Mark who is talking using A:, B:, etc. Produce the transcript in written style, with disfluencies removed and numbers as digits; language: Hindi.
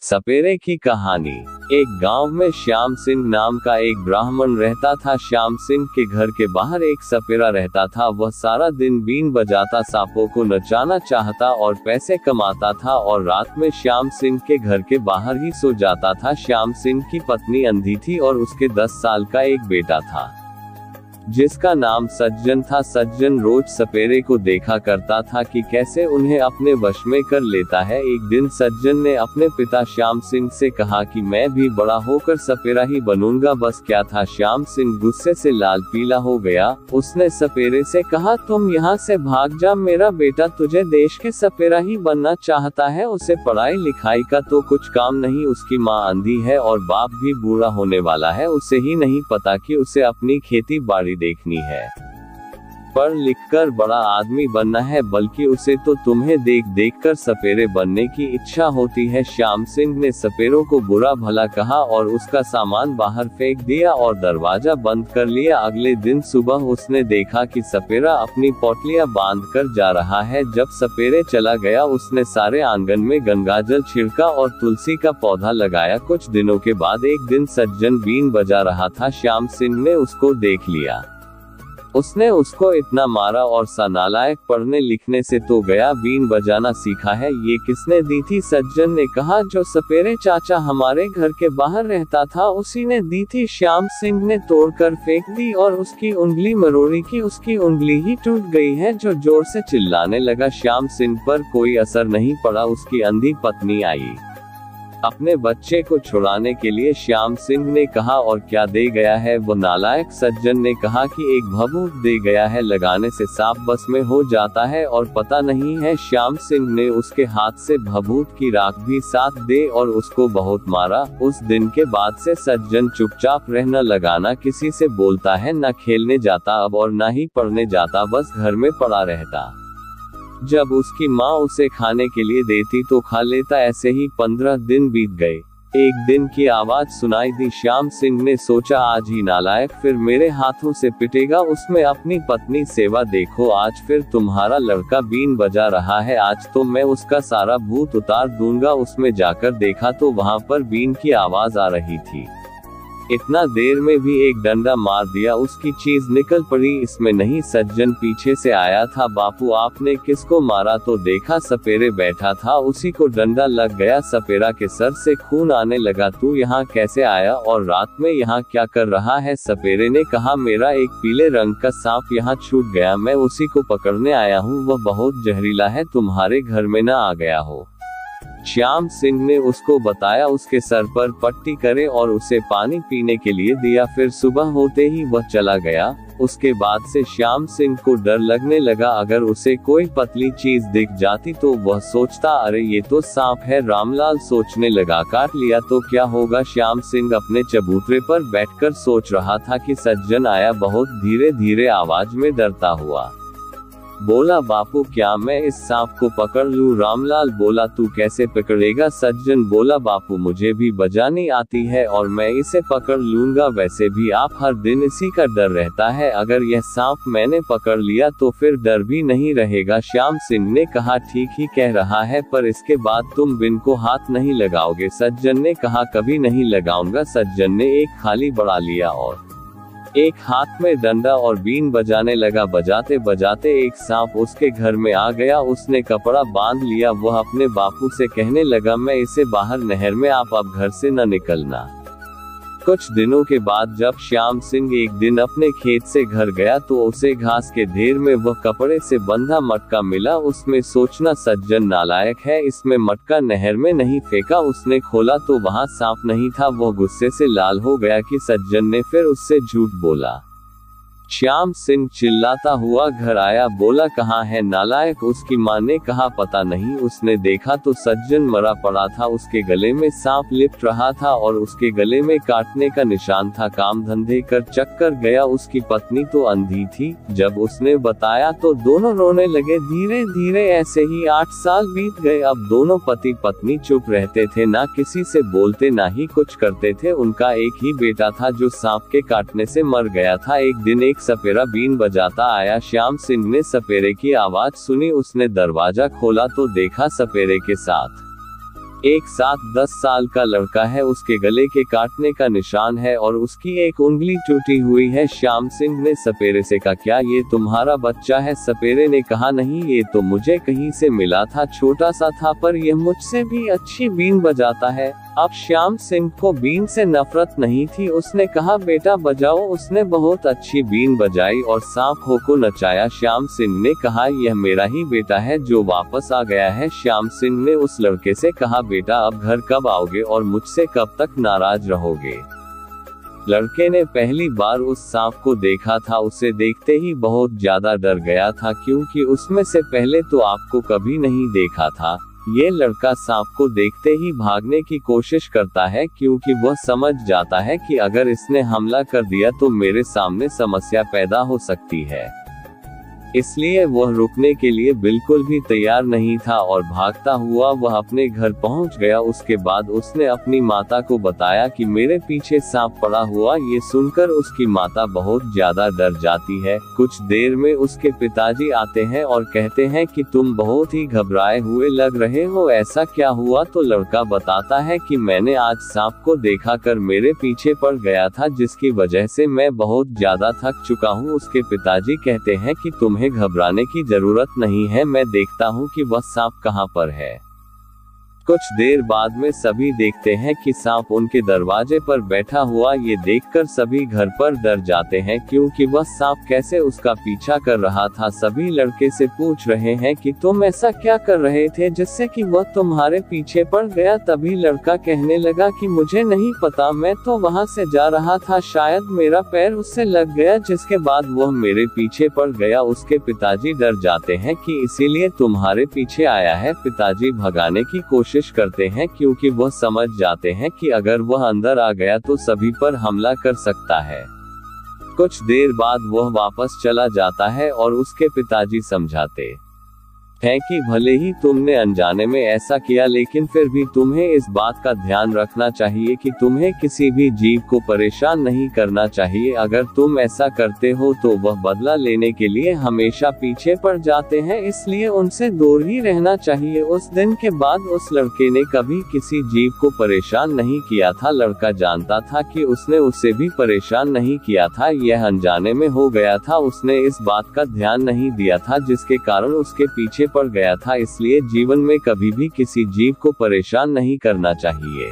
A: सपेरे की कहानी। एक गांव में श्याम सिंह नाम का एक ब्राह्मण रहता था। श्याम सिंह के घर के बाहर एक सपेरा रहता था। वह सारा दिन बीन बजाता, सांपों को नचाना चाहता और पैसे कमाता था और रात में श्याम सिंह के घर के बाहर ही सो जाता था। श्याम सिंह की पत्नी अंधी थी और उसके 10 साल का एक बेटा था जिसका नाम सज्जन था। सज्जन रोज सपेरे को देखा करता था कि कैसे उन्हें अपने वश में कर लेता है। एक दिन सज्जन ने अपने पिता श्याम सिंह से कहा कि मैं भी बड़ा होकर सपेरा ही बनूंगा। बस क्या था, श्याम सिंह गुस्से से लाल पीला हो गया। उसने सपेरे से कहा, तुम यहाँ से भाग जा, मेरा बेटा तुझे देश के सपेरा ही बनना चाहता है। उसे पढ़ाई लिखाई का तो कुछ काम नहीं, उसकी माँ अंधी है और बाप भी बूढ़ा होने वाला है। उसे ही नहीं पता कि उसे अपनी खेती बाड़ी देखनी है, पढ़ लिख कर बड़ा आदमी बनना है, बल्कि उसे तो तुम्हें देख देख कर सपेरे बनने की इच्छा होती है। श्याम सिंह ने सपेरों को बुरा भला कहा और उसका सामान बाहर फेंक दिया और दरवाजा बंद कर लिया। अगले दिन सुबह उसने देखा कि सपेरा अपनी पोटलियां बांध कर जा रहा है। जब सपेरे चला गया, उसने सारे आंगन में गंगाजल छिड़का और तुलसी का पौधा लगाया। कुछ दिनों के बाद एक दिन सज्जन बीन बजा रहा था। श्याम सिंह ने उसको देख लिया। उसने उसको इतना मारा और सा, नालायक, पढ़ने लिखने से तो गया, बीन बजाना सीखा है, ये किसने दी थी? सज्जन ने कहा, जो सपेरे चाचा हमारे घर के बाहर रहता था उसी ने दी थी। श्याम सिंह ने तोड़कर फेंक दी और उसकी उंगली मरोड़ी की उसकी उंगली ही टूट गई है। जो जोर से चिल्लाने लगा। श्याम सिंह पर कोई असर नहीं पड़ा। उसकी अंधी पत्नी आई। अपने बच्चे को छुड़ाने के लिए श्याम सिंह ने कहा, और क्या दे गया है वो नालायक? सज्जन ने कहा कि एक भभूत दे गया है, लगाने से सांप बस में हो जाता है और पता नहीं है। श्याम सिंह ने उसके हाथ से भभूत की राख भी साथ दे और उसको बहुत मारा। उस दिन के बाद से सज्जन चुपचाप रहना लगा, ना किसी से बोलता है, ना खेलने जाता अब और ना ही पढ़ने जाता, बस घर में पड़ा रहता। जब उसकी माँ उसे खाने के लिए देती तो खा लेता। ऐसे ही 15 दिन बीत गए। एक दिन की आवाज सुनाई दी। श्याम सिंह ने सोचा, आज ही नालायक फिर मेरे हाथों से पिटेगा। उसमें अपनी पत्नी सेवा देखो, आज फिर तुम्हारा लड़का बीन बजा रहा है, आज तो मैं उसका सारा भूत उतार दूंगा। उसमें जाकर देखा तो वहाँ पर बीन की आवाज आ रही थी। इतना देर में भी एक डंडा मार दिया, उसकी चीज निकल पड़ी। इसमें नहीं, सज्जन पीछे से आया था। बापू, आपने किसको मारा? तो देखा सपेरे बैठा था, उसी को डंडा लग गया। सपेरा के सर से खून आने लगा। तू यहाँ कैसे आया और रात में यहाँ क्या कर रहा है? सपेरे ने कहा, मेरा एक पीले रंग का सांप यहाँ छूट गया, मैं उसी को पकड़ने आया हूँ। वह बहुत जहरीला है, तुम्हारे घर में न आ गया हो। श्याम सिंह ने उसको बताया, उसके सर पर पट्टी करे और उसे पानी पीने के लिए दिया। फिर सुबह होते ही वह चला गया। उसके बाद से श्याम सिंह को डर लगने लगा। अगर उसे कोई पतली चीज दिख जाती तो वह सोचता, अरे ये तो सांप है। रामलाल सोचने लगा, काट लिया तो क्या होगा? श्याम सिंह अपने चबूतरे पर बैठकर सोच रहा था कि सज्जन आया, बहुत धीरे धीरे आवाज में डरता हुआ बोला, बापू, क्या मैं इस सांप को पकड़ लूं? रामलाल बोला, तू कैसे पकड़ेगा? सज्जन बोला, बापू, मुझे भी बजानी आती है और मैं इसे पकड़ लूंगा। वैसे भी आप हर दिन इसी का डर रहता है, अगर यह सांप मैंने पकड़ लिया तो फिर डर भी नहीं रहेगा। श्याम सिंह ने कहा, ठीक ही कह रहा है, पर इसके बाद तुम बिन को हाथ नहीं लगाओगे? सज्जन ने कहा, कभी नहीं लगाऊंगा। सज्जन ने एक खाली बढ़ा लिया और एक हाथ में डंडा और बीन बजाने लगा। बजाते बजाते एक सांप उसके घर में आ गया। उसने कपड़ा बांध लिया। वह अपने बापू से कहने लगा, मैं इसे बाहर नहर में, आप अब घर से न निकलना। कुछ दिनों के बाद जब श्याम सिंह एक दिन अपने खेत से घर गया तो उसे घास के ढेर में वह कपड़े से बंधा मटका मिला। उसमें सोचना, सज्जन नालायक है, इसमें मटका नहर में नहीं फेंका। उसने खोला तो वहाँ सांप नहीं था। वह गुस्से से लाल हो गया कि सज्जन ने फिर उससे झूठ बोला। श्याम सिंह चिल्लाता हुआ घर आया। बोला, कहाँ है नालायक? उसकी माँ ने कहा, पता नहीं। उसने देखा तो सज्जन मरा पड़ा था, उसके गले में सांप लिपट रहा था और उसके गले में काटने का निशान था। काम धंधे कर चक्कर गया। उसकी पत्नी तो अंधी थी। जब उसने बताया तो दोनों रोने लगे। धीरे धीरे ऐसे ही 8 साल बीत गए। अब दोनों पति पत्नी चुप रहते थे, ना किसी से बोलते ना ही कुछ करते थे। उनका एक ही बेटा था जो सांप के काटने से मर गया था। एक दिन एक सपेरा बीन बजाता आया। श्याम सिंह ने सपेरे की आवाज सुनी। उसने दरवाजा खोला तो देखा सपेरे के साथ एक 7-10 साल का लड़का है, उसके गले के काटने का निशान है और उसकी एक उंगली टूटी हुई है। श्याम सिंह ने सपेरे से कहा, क्या ये तुम्हारा बच्चा है? सपेरे ने कहा, नहीं, ये तो मुझे कहीं से मिला था, छोटा सा था पर यह मुझसे भी अच्छी बीन बजाता है। अब श्याम सिंह को बीन से नफरत नहीं थी, उसने कहा, बेटा बजाओ। उसने बहुत अच्छी बीन बजाई और सांपों को नचाया। श्याम सिंह ने कहा, यह मेरा ही बेटा है जो वापस आ गया है। श्याम सिंह ने उस लड़के से कहा, बेटा अब घर कब आओगे और मुझसे कब तक नाराज रहोगे? लड़के ने पहली बार उस सांप को देखा था, उसे देखते ही बहुत ज्यादा डर गया था क्योंकि उसमें से पहले तो आपको कभी नहीं देखा था। ये लड़का सांप को देखते ही भागने की कोशिश करता है क्योंकि वह समझ जाता है कि अगर इसने हमला कर दिया तो मेरे सामने समस्या पैदा हो सकती है। इसलिए वह रुकने के लिए बिल्कुल भी तैयार नहीं था और भागता हुआ वह अपने घर पहुंच गया। उसके बाद उसने अपनी माता को बताया कि मेरे पीछे सांप पड़ा हुआ। ये सुनकर उसकी माता बहुत ज्यादा डर जाती है। कुछ देर में उसके पिताजी आते हैं और कहते हैं कि तुम बहुत ही घबराए हुए लग रहे हो, ऐसा क्या हुआ? तो लड़का बताता है कि मैंने आज सांप को देखा कर मेरे पीछे पड़ गया था, जिसकी वजह से मैं बहुत ज्यादा थक चुका हूँ। उसके पिताजी कहते हैं कि तुम्हें घबराने की जरूरत नहीं है, मैं देखता हूँ कि वह सांप कहाँ पर है। कुछ देर बाद में सभी देखते हैं कि सांप उनके दरवाजे पर बैठा हुआ। ये देखकर सभी घर पर डर जाते हैं क्योंकि वह सांप कैसे उसका पीछा कर रहा था। सभी लड़के से पूछ रहे हैं कि तुम ऐसा क्या कर रहे थे जिससे कि वह तुम्हारे पीछे पड़ गया? तभी लड़का कहने लगा कि मुझे नहीं पता, मैं तो वहां से जा रहा था, शायद मेरा पैर उससे लग गया, जिसके बाद वह मेरे पीछे पड़ गया। उसके पिताजी डर जाते हैं कि इसीलिए तुम्हारे पीछे आया है। पिताजी भगाने की कोशिश करते हैं क्योंकि वह समझ जाते हैं कि अगर वह अंदर आ गया तो सभी पर हमला कर सकता है। कुछ देर बाद वह वापस चला जाता है और उसके पिताजी समझाते है कि भले ही तुमने अनजाने में ऐसा किया, लेकिन फिर भी तुम्हें इस बात का ध्यान रखना चाहिए कि तुम्हें किसी भी जीव को परेशान नहीं करना चाहिए। अगर तुम ऐसा करते हो तो वह बदला लेने के लिए हमेशा पीछे पड़ जाते हैं, इसलिए उनसे दूर ही रहना चाहिए। उस दिन के बाद उस लड़के ने कभी किसी जीव को परेशान नहीं किया था। लड़का जानता था कि उसने उसे भी परेशान नहीं किया था, यह अनजाने में हो गया था। उसने इस बात का ध्यान नहीं दिया था जिसके कारण उसके पीछे पड़ गया था। इसलिए जीवन में कभी भी किसी जीव को परेशान नहीं करना चाहिए।